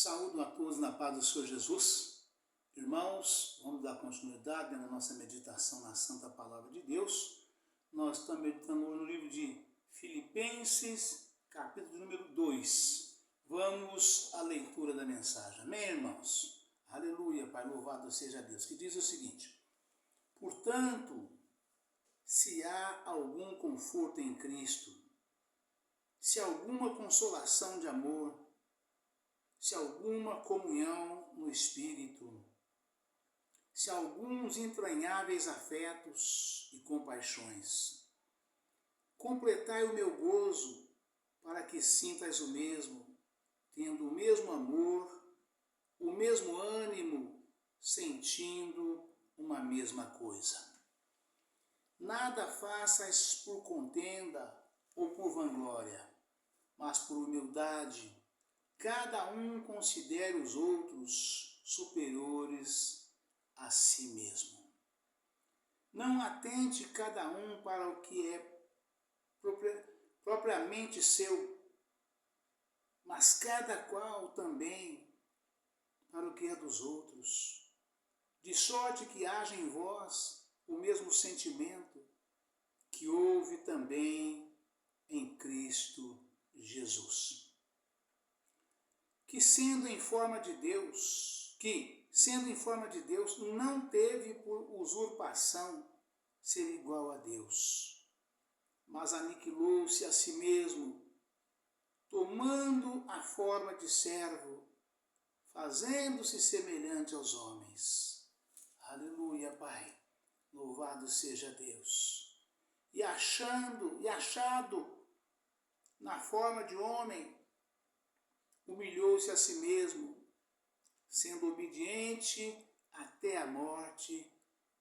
Saúdo a todos na paz do Senhor Jesus. Irmãos, vamos dar continuidade na nossa meditação na Santa Palavra de Deus. Nós estamos meditando no livro de Filipenses, capítulo número 2. Vamos à leitura da mensagem. Amém, irmãos? Aleluia, Pai, louvado seja Deus. Que diz o seguinte: portanto, se há algum conforto em Cristo, se alguma consolação de amor, se alguma comunhão no Espírito, se alguns entranháveis afetos e compaixões, completai o meu gozo, para que sintas o mesmo, tendo o mesmo amor, o mesmo ânimo, sentindo uma mesma coisa. Nada faças por contenda ou por vanglória, mas por humildade, cada um considere os outros superiores a si mesmo. Não atente cada um para o que é propriamente seu, mas cada qual também para o que é dos outros. De sorte que haja em vós o mesmo sentimento que houve também em Cristo Jesus. Que sendo em forma de Deus, não teve por usurpação ser igual a Deus, mas aniquilou-se a si mesmo, tomando a forma de servo, fazendo-se semelhante aos homens. Aleluia, Pai, louvado seja Deus. E achado na forma de homem, humilhou-se a si mesmo, sendo obediente até a morte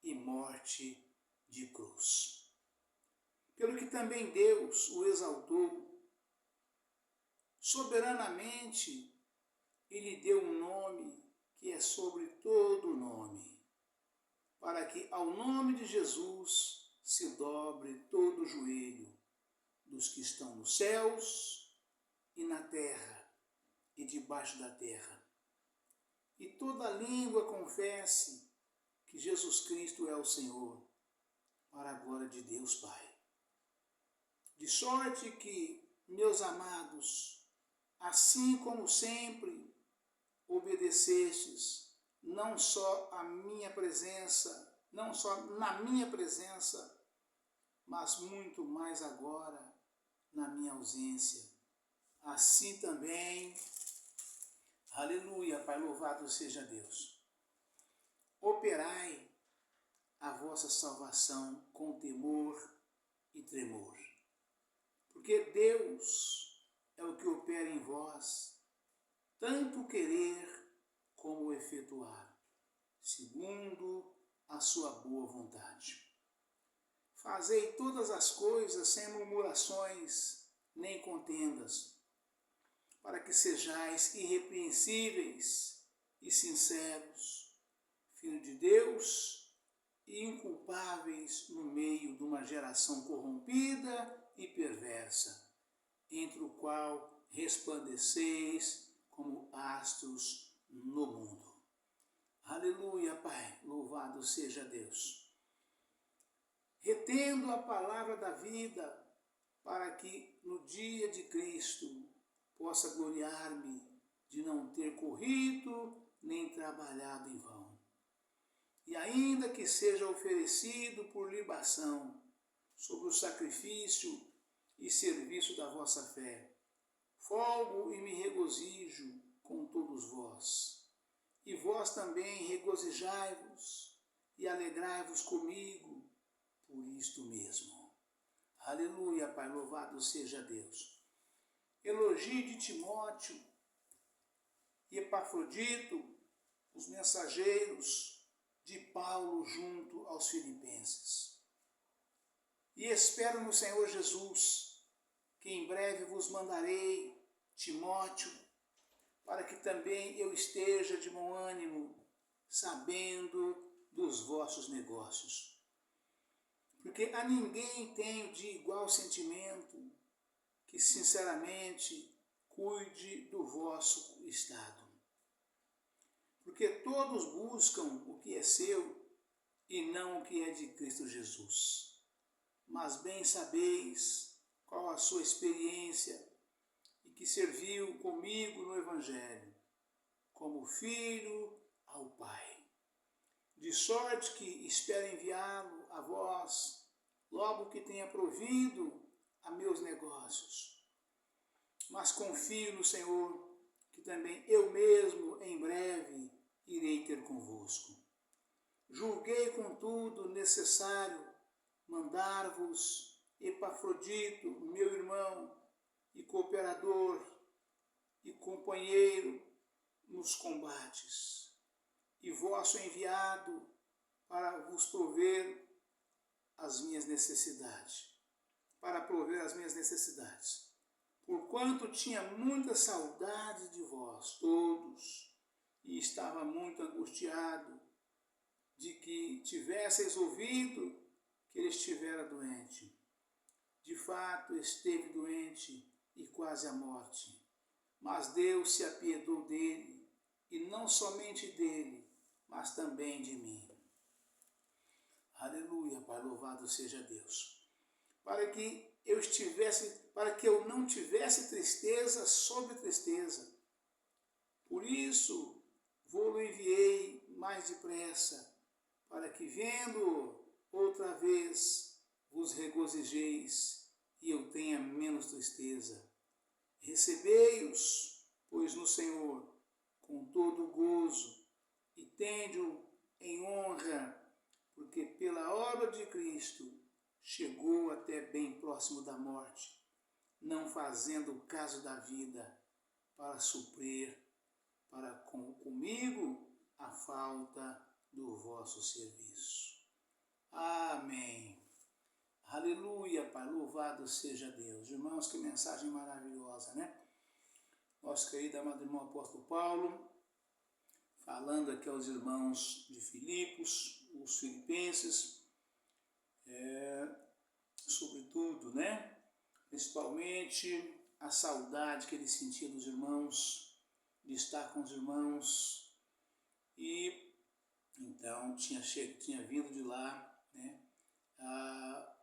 e morte de cruz. Pelo que também Deus o exaltou soberanamente e lhe deu um nome que é sobre todo nome, para que ao nome de Jesus se dobre todo o joelho dos que estão nos céus e na terra e debaixo da terra, e toda língua confesse que Jesus Cristo é o Senhor, para a glória de Deus Pai. De sorte que, meus amados, assim como sempre obedecestes, não só na minha presença, mas muito mais agora na minha ausência. Assim também, aleluia, Pai, louvado seja Deus. Operai a vossa salvação com temor e tremor, porque Deus é o que opera em vós, tanto querer como efetuar, segundo a sua boa vontade. Fazei todas as coisas sem murmurações nem contendas, para que sejais irrepreensíveis e sinceros, filhos de Deus e inculpáveis no meio de uma geração corrompida e perversa, entre o qual resplandeceis como astros no mundo. Aleluia, Pai, louvado seja Deus. Retendo a palavra da vida, para que no dia de Cristo possa gloriar-me de não ter corrido nem trabalhado em vão. E ainda que seja oferecido por libação sobre o sacrifício e serviço da vossa fé, folgo e me regozijo com todos vós. E vós também regozijai-vos e alegrai-vos comigo por isto mesmo. Aleluia, Pai, louvado seja Deus. Elogio de Timóteo e Epafrodito, os mensageiros de Paulo junto aos filipenses. E espero no Senhor Jesus, que em breve vos mandarei, Timóteo, para que também eu esteja de bom ânimo, sabendo dos vossos negócios. Porque a ninguém tenho de igual sentimento, que sinceramente cuide do vosso estado. porque todos buscam o que é seu e não o que é de Cristo Jesus. Mas bem sabeis qual a sua experiência e que serviu comigo no Evangelho, como filho ao Pai. De sorte que espero enviá-lo a vós, logo que tenha provido a meus negócios. Mas confio no Senhor, que também eu mesmo em breve irei ter convosco. Julguei, contudo, necessário mandar-vos Epafrodito, meu irmão e cooperador e companheiro nos combates, e vosso enviado para vos prover as minhas necessidades, porquanto tinha muita saudade de vós todos, e estava muito angustiado de que tivesseis ouvido que ele estivera doente. De fato, esteve doente e quase à morte. Mas Deus se apiedou dele, e não somente dele, mas também de mim. Aleluia, Pai, louvado seja Deus. Para que eu não tivesse tristeza sobre tristeza. Por isso, vou-lo enviei mais depressa, para que, vendo outra vez, vos regozijeis e eu tenha menos tristeza. Recebei-os, pois, no Senhor, com todo o gozo, e tende-o em honra, porque pela obra de Cristo chegou até bem próximo da morte, não fazendo caso da vida, para suprir comigo a falta do vosso serviço. Amém. Aleluia, Pai, louvado seja Deus. Irmãos, que mensagem maravilhosa, né? Nosso querido amado irmão apóstolo Paulo, falando aqui aos irmãos de Filipos, os filipenses, sobretudo, né? Principalmente a saudade que ele sentia dos irmãos, de estar com os irmãos, e então tinha vindo de lá, né? Há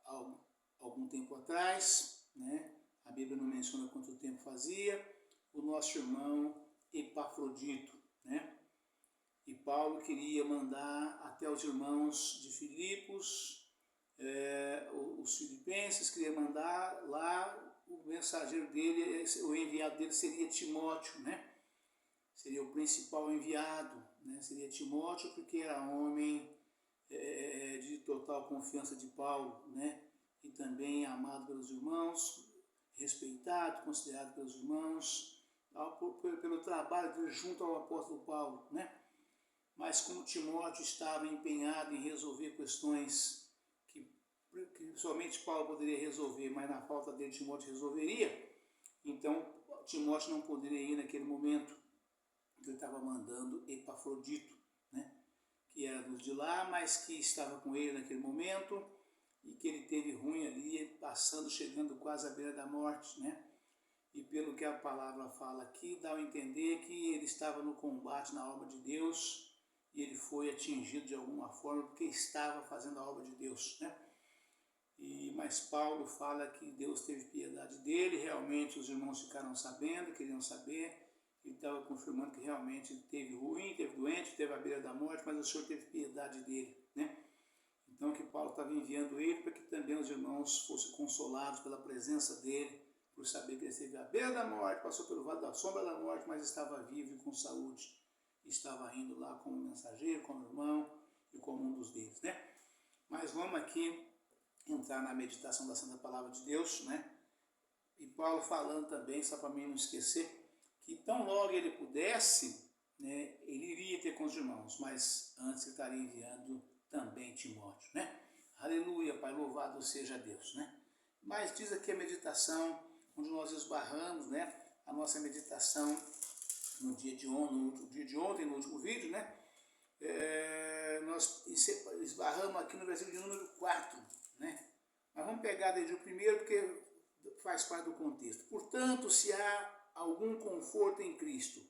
algum tempo atrás, né? A Bíblia não menciona quanto tempo fazia, o nosso irmão Epafrodito, né? E Paulo queria mandar até os irmãos de Filipos, os filipenses, queria mandar lá, o mensageiro dele, o enviado dele seria Timóteo, né? Seria o principal enviado, né? Seria Timóteo, porque era homem de total confiança de Paulo, né? E também amado pelos irmãos, respeitado, considerado pelos irmãos, pelo trabalho dele junto ao apóstolo Paulo, né? Mas como Timóteo estava empenhado em resolver questões que somente Paulo poderia resolver, mas na falta dele Timóteo resolveria, então Timóteo não poderia ir naquele momento. Ele estava mandando Epafrodito, né? Que era dos de lá, mas que estava com ele naquele momento, e que ele teve ruim ali, chegando quase à beira da morte, né? E pelo que a palavra fala aqui, dá a entender que ele estava no combate na obra de Deus, e ele foi atingido de alguma forma, porque estava fazendo a obra de Deus, né? Mas Paulo fala que Deus teve piedade dele, realmente os irmãos ficaram sabendo, queriam saber, ele estava confirmando que realmente ele teve ruim, teve doente, teve à beira da morte, mas o Senhor teve piedade dele, né? Então que Paulo estava enviando ele para que também os irmãos fossem consolados pela presença dele, por saber que ele esteve à beira da morte, passou pelo vale da sombra da morte, mas estava vivo e com saúde. Estava indo lá como mensageiro, como irmão e como um dos deles, né? Mas vamos aqui entrar na meditação da Santa Palavra de Deus, né? E Paulo falando também, só para mim não esquecer, que tão logo ele pudesse, né, ele iria ter com os irmãos, mas antes ele estaria enviando também Timóteo, né? Aleluia, Pai, louvado seja Deus, né? Mas diz aqui a meditação, onde nós esbarramos, né? A nossa meditação no dia de ontem, no último vídeo, né? Nós esbarramos aqui no versículo de número 4, né? Mas vamos pegar desde o primeiro, porque faz parte do contexto. Portanto, se há algum conforto em Cristo,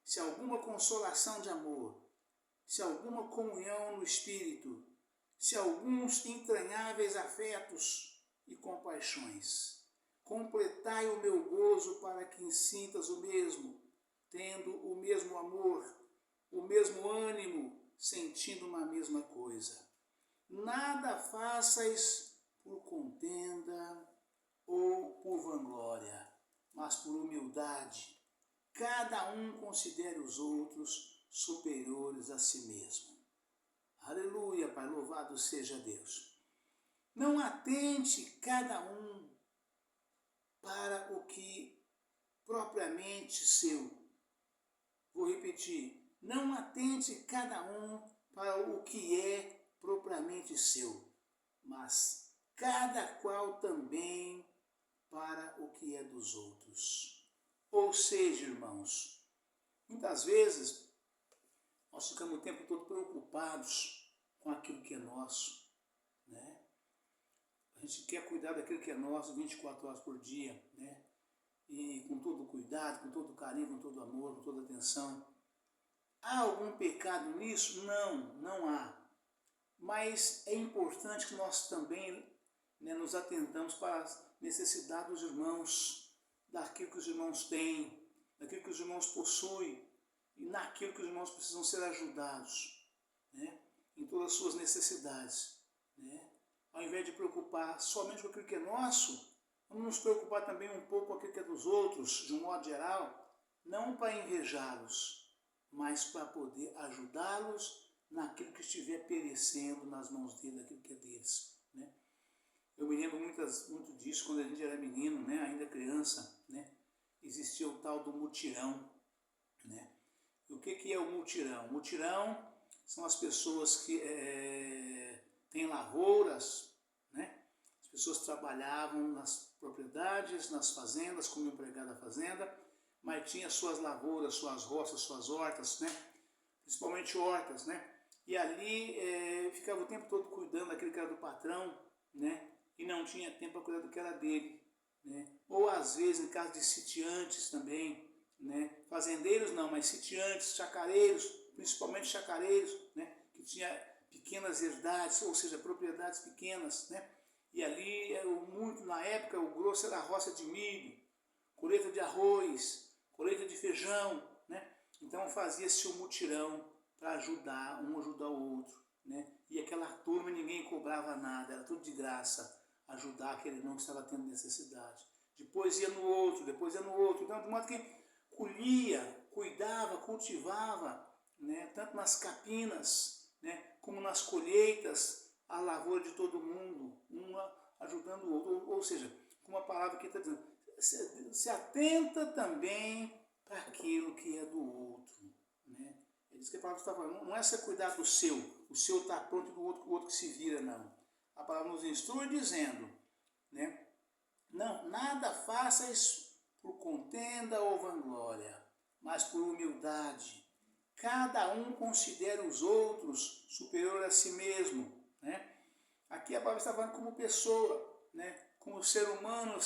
se alguma consolação de amor, se alguma comunhão no Espírito, se alguns entranháveis afetos e compaixões. Completai o meu gozo para que sintas o mesmo, tendo o mesmo amor, o mesmo ânimo, sentindo uma mesma coisa. Nada façais por contenda ou por vanglória, mas por humildade. Cada um considere os outros superiores a si mesmo. Aleluia, Pai, louvado seja Deus. Não atente cada um para o que propriamente seu. Vou repetir. Não atente cada um para o que é propriamente seu, mas cada qual também para o que é dos outros. Ou seja, irmãos, muitas vezes nós ficamos o tempo todo preocupados com aquilo que é nosso, né? A gente quer cuidar daquilo que é nosso 24 horas por dia, né? E com todo cuidado, com todo carinho, com todo amor, com toda atenção. Há algum pecado nisso? Não, não há. Mas é importante que nós também, né, nos atentamos para as necessidades dos irmãos, daquilo que os irmãos têm, daquilo que os irmãos possuem e naquilo que os irmãos precisam ser ajudados, né, em todas as suas necessidades, né. Ao invés de preocupar somente com aquilo que é nosso, vamos nos preocupar também um pouco com aquilo que é dos outros, de um modo geral, não para invejá-los, mas para poder ajudá-los naquilo que estiver perecendo nas mãos dele, naquilo que é deles, né? Eu me lembro muito disso quando a gente era menino, né, ainda criança, né? Existia o tal do mutirão, né? E o que é o mutirão? O mutirão são as pessoas que têm lavouras, né? As pessoas trabalhavam nas propriedades, nas fazendas, como empregado da fazenda, mas tinha suas lavouras, suas roças, suas hortas, né? Principalmente hortas, né? E ali ficava o tempo todo cuidando daquilo que era do patrão, né? E não tinha tempo para cuidar do que era dele, né? Ou às vezes, em caso de sitiantes também, né? Fazendeiros não, mas sitiantes, chacareiros, principalmente chacareiros, né? Que tinha pequenas herdades, ou seja, propriedades pequenas, né? E ali, muito na época, o grosso era a roça de milho, colheita de arroz, colheita de feijão, né? Então fazia-se um mutirão para ajudar, um ajudar o outro, né? E aquela turma ninguém cobrava nada, era tudo de graça, ajudar aquele irmão que estava tendo necessidade. Depois ia no outro, então de modo que colhia, cuidava, cultivava, né? Tanto nas capinas, né? Como nas colheitas, a lavoura de todo mundo, uma ajudando o outro, ou seja, com uma palavra que está dizendo, se atenta também para aquilo que é do outro, né? É isso que a palavra está falando. Não é você cuidar do seu, o seu está pronto e o outro que se vira, não. A palavra nos instrui dizendo, né? Não, nada faças por contenda ou vanglória, mas por humildade. Cada um considera os outros superior a si mesmo, né? Aqui a palavra está falando como pessoa, né? Como ser humano,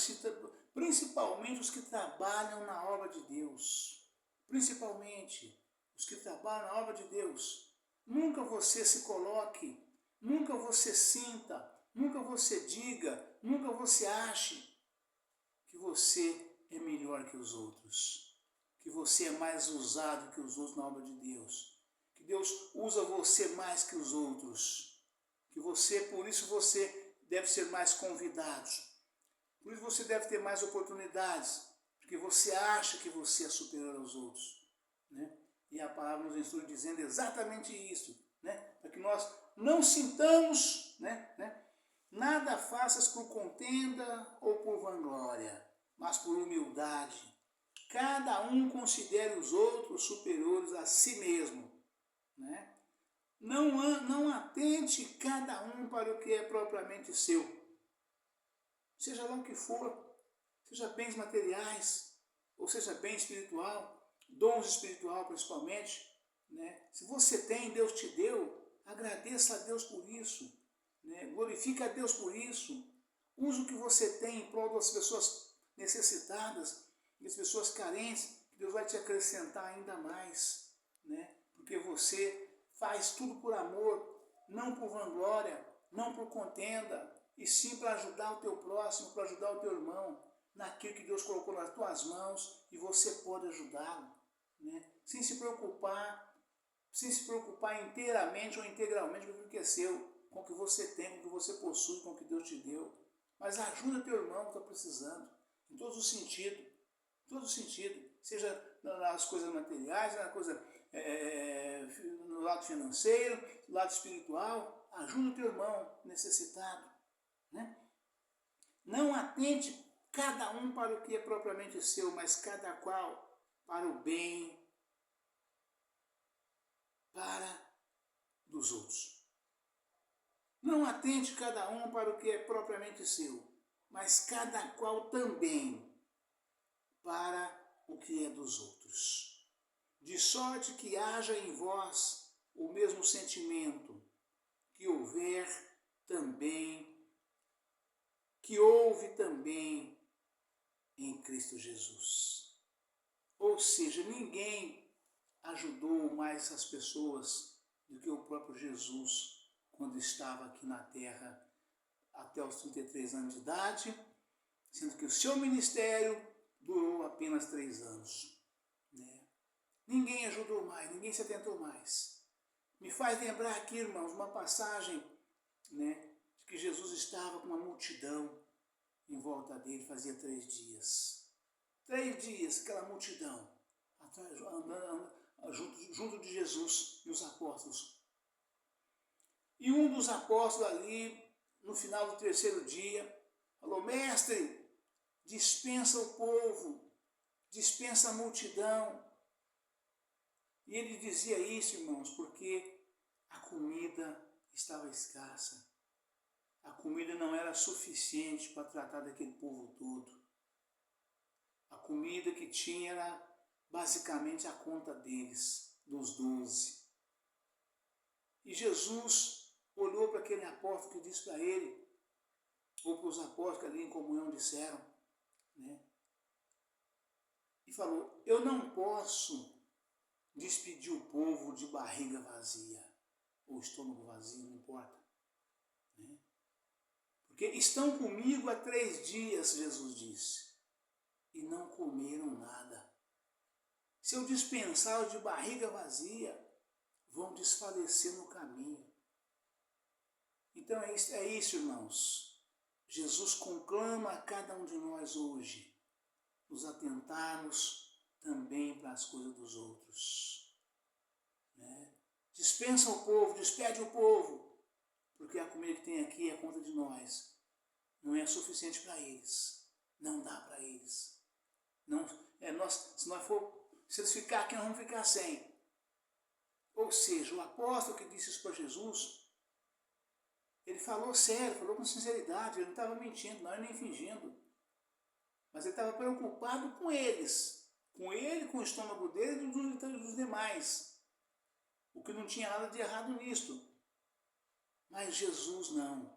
principalmente os que trabalham na obra de Deus. Principalmente os que trabalham na obra de Deus. Nunca você se coloque, nunca você sinta, nunca você diga, nunca você ache que você é melhor que os outros, que você é mais usado que os outros na obra de Deus, que Deus usa você mais que os outros, que você, por isso você deve ser mais convidado, por isso você deve ter mais oportunidades, porque você acha que você é superior aos outros, né? E a palavra nos instrui dizendo exatamente isso, né? Para que nós não sintamos, né? Nada faças por contenda ou por vanglória, mas por humildade. Cada um considere os outros superiores a si mesmo, né? Não atente cada um para o que é propriamente seu. Seja lá o que for, seja bens materiais, ou seja bem espiritual, dons espiritual principalmente, né? Se você tem, Deus te deu, agradeça a Deus por isso, né? Glorifique a Deus por isso. Use o que você tem em prol das pessoas necessitadas, das pessoas carentes, que Deus vai te acrescentar ainda mais, né? Porque você faz tudo por amor, não por vanglória, não por contenda, e sim para ajudar o teu próximo, para ajudar o teu irmão, naquilo que Deus colocou nas tuas mãos e você pode ajudá-lo, né? Sem se preocupar inteiramente ou integralmente com o que é seu, com o que você tem, com o que você possui, com o que Deus te deu. Mas ajuda teu irmão que está precisando, em todos os sentidos, seja nas coisas materiais, na coisa, no lado financeiro, no lado espiritual, ajuda o teu irmão necessitado, né? Não atente cada um para o que é propriamente seu, mas cada qual para o bem dos outros. Não atente cada um para o que é propriamente seu, mas cada qual também para o que é dos outros. De sorte que haja em vós o mesmo sentimento que houve também em Cristo Jesus. Ou seja, ninguém ajudou mais as pessoas do que o próprio Jesus quando estava aqui na terra até os 33 anos de idade, sendo que o seu ministério durou apenas 3 anos. Né? Ninguém ajudou mais, ninguém se atentou mais. Me faz lembrar aqui, irmãos, uma passagem, né, de que Jesus estava com uma multidão em volta dele, fazia 3 dias. 3 dias, aquela multidão, andando junto de Jesus e os apóstolos. E um dos apóstolos ali, no final do 3º dia, falou: mestre, dispensa o povo, dispensa a multidão. E ele dizia isso, irmãos, porque a comida estava escassa. A comida não era suficiente para tratar daquele povo todo. A comida que tinha era basicamente a conta deles, dos 12. E Jesus olhou para aquele apóstolo que disse para ele, ou para os apóstolos que ali em comunhão disseram, né? E falou: eu não posso despedir o povo de barriga vazia, ou estômago vazio, não importa. Né? Porque estão comigo há 3 dias, Jesus disse, e não comeram nada. Se eu dispensar de barriga vazia, vão desfalecer no caminho. Então é isso, irmãos. Jesus conclama a cada um de nós hoje, nos atentarmos também para as coisas dos outros. Né? Dispensa o povo, despede o povo, porque a comida que tem aqui é conta de nós. Não é suficiente para eles. Não dá para eles. Não, se eles ficarem aqui, nós vamos ficar sem. Ou seja, o apóstolo que disse isso para Jesus, ele falou sério, falou com sinceridade, ele não estava mentindo, não, nem fingindo. Mas ele estava preocupado com eles, com ele, com o estômago dele e dos demais. O que não tinha nada de errado nisto. Mas Jesus não.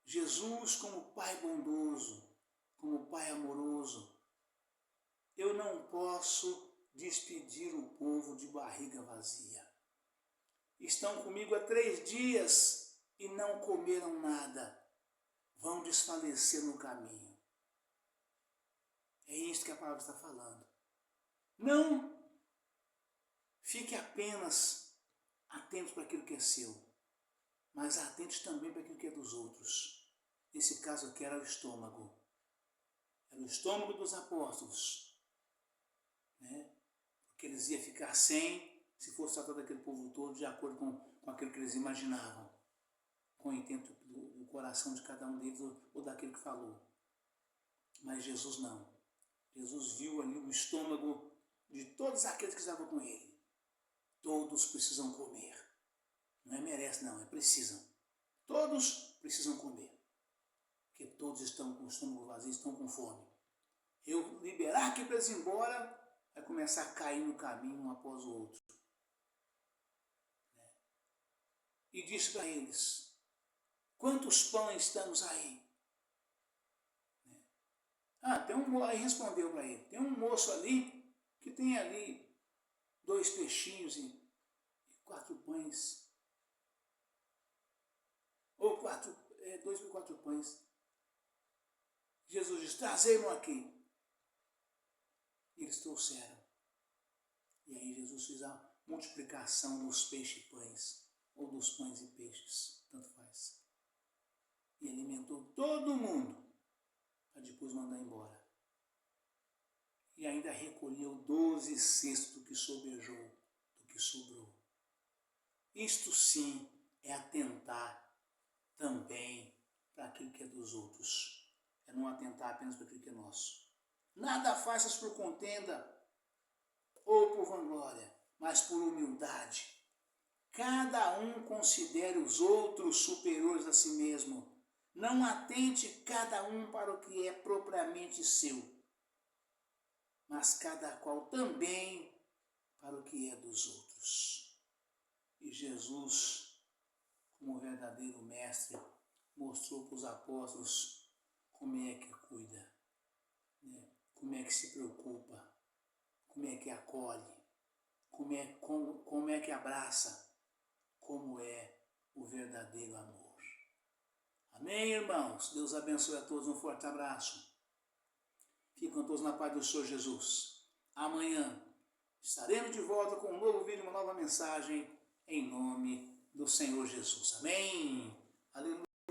Jesus, como Pai bondoso, como Pai amoroso, eu não posso despedir o povo de barriga vazia. Estão comigo há 3 dias e não comeram nada. Vão desfalecer no caminho. É isso que a palavra está falando. Não fique apenas atento para aquilo que é seu, mas atente também para aquilo que é dos outros. Nesse caso aqui era o estômago. Era o estômago dos apóstolos. Né? Porque eles iam ficar sem, se fosse tratar daquele povo todo, de acordo com aquilo que eles imaginavam, com o intento do coração de cada um deles ou daquele que falou. Mas Jesus não. Jesus viu ali o estômago de todos aqueles que estavam com ele. Todos precisam comer. Não é merece, não, é precisam. Todos precisam comer. Porque todos estão com o estômago vazio, estão com fome. Eu liberar aqui para eles ir embora, vai começar a cair no caminho um após o outro. E disse para eles: quantos pães temos aí? Aí respondeu para ele: tem um moço ali que tem ali 2 peixinhos e 4 pães. Ou 2 e 4 pães. Jesus diz, trazei-mo aqui. E eles trouxeram. E aí Jesus fez a multiplicação dos peixes e pães, ou dos pães e peixes, tanto faz. E alimentou todo mundo, para depois mandar embora. E ainda recolheu 12 cestos do que sobejou, do que sobrou. Isto sim é atentar também para aquilo que é dos outros. É não atentar apenas para aquilo que é nosso. Nada faças por contenda ou por vanglória, mas por humildade. Cada um considere os outros superiores a si mesmo. Não atente cada um para o que é propriamente seu, mas cada qual também para o que é dos outros. E Jesus, como verdadeiro mestre, mostrou para os apóstolos como é que cuida, né? Como é que se preocupa, como é que acolhe, como é que abraça, como é o verdadeiro amor. Amém, irmãos? Deus abençoe a todos, um forte abraço. Ficam todos na paz do Senhor Jesus. Amanhã estaremos de volta com um novo vídeo, uma nova mensagem, em nome do Senhor Jesus. Amém? Aleluia.